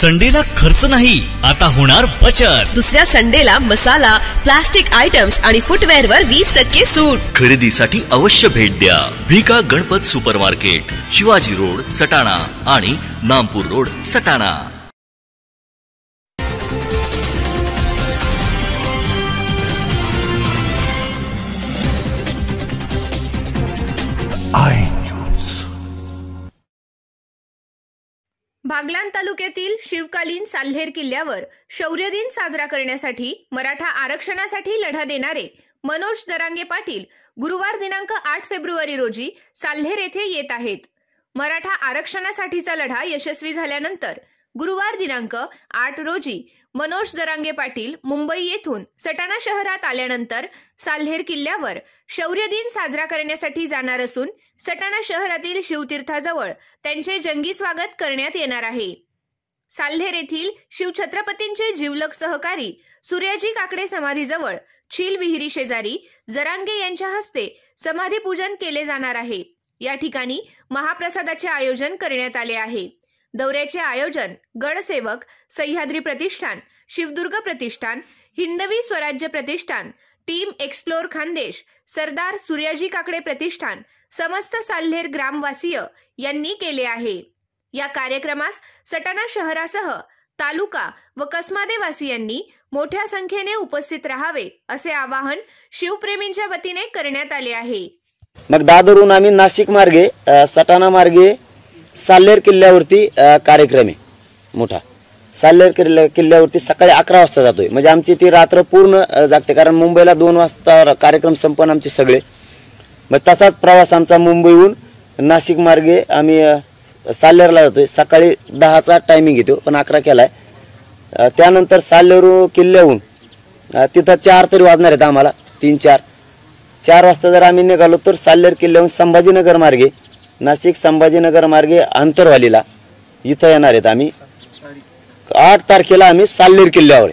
संडेला खर्च नाही, आता होणार बचत। दुसऱ्या संडेला मसाला, प्लास्टिक आयटम्स आणि फुटवेअर वर 20% सूट। खरेदीसाठी अवश्य भेट द्या Bhika Ganpat super market, Shivaji road Satana आणि नामपूर रोड सटाणा। बागलाण तालुक्यातील शिवकालीन साल्हेर किल्ल्यावर शौर्य दिन साजरा करण्यासाठी मराठा आरक्षणासाठी लढा देणारे मनोज दरांगे पाटील गुरुवार दिनांक 8 फेब्रुवारी रोजी साल्हेर येथे येत आहेत। मराठा आरक्षणासाठीचा लढा यशस्वी झाल्यानंतर गुरुवार दिनांक 8 रोजी मनोज दरांगे पाटील मुंबई येथून सटाणा शहरात आल्यानंतर साल्हेर किल्ल्यावर शौर्य दिन साजरा करण्यासाठी जाणार असून सटाणा शहरातील शिवतीर्थाजवळ त्यांचे जंगी स्वागत करण्यात येणार आहे। साल्हेर येथील शिवछत्रपतींचे जिवलग सहकारी सूर्याजी काकडे समाधीजवळ छील विहिरी शेजारी जरांगे यांच्या हस्ते समाधी पूजन केले जाणार आहे। या ठिकाणी महाप्रसादाचे आयोजन करण्यात आले आहे। दौऱ्याचे आयोजन गडसेवक, सह्याद्री प्रतिष्ठान, शिवदुर्ग प्रतिष्ठान, हिंदवी स्वराज्य प्रतिष्ठान, टीम एक्सप्लोर खानदेश, सरदार सूर्याजी काकडे प्रतिष्ठान, समस्त साल्हेर ग्रामवासीय यांनी केले आहे। या कार्यक्रमास सटाणा शहरासह तालुका व कसमादे वासियांनी मोठ्या संख्येने उपस्थित राहावे असे आवाहन शिवप्रेमींच्या वतीने करण्यात आले आहे। मग दादरहून आम्ही नाशिक मार्गे सटाणा मार्गे साल्हेर किल्ल्यावरती कार्यक्रम आहे मोठा। साल्हेर किल्ल्यावरती सकाळी 11 वाजता जातोय, म्हणजे आमची ती रात्र पूर्ण जागते, कारण मुंबईला 2 वाजता कार्यक्रम संपन आमचे सगळे। मग तसाच प्रवास आमचा मुंबईहून नाशिक मार्गे आम्ही साल्हेरला जातोय। सकाळी 10चा टायमिंग येतो, पण 11 केलाय। त्यानंतर साल्हेर किल्ल्याहून तिथं 4 तरी वाजणार आहेत आम्हाला, 3-4 वाजता जर आम्ही निघालो तर साल्हेर किल्ल्याहून संभाजीनगर मार्गे, नाशिक संभाजीनगर मार्गे अंतरवालीला इथं येणार आहेत आम्ही। 8 तारखेला आम्ही साल्हेर किल्ल्यावर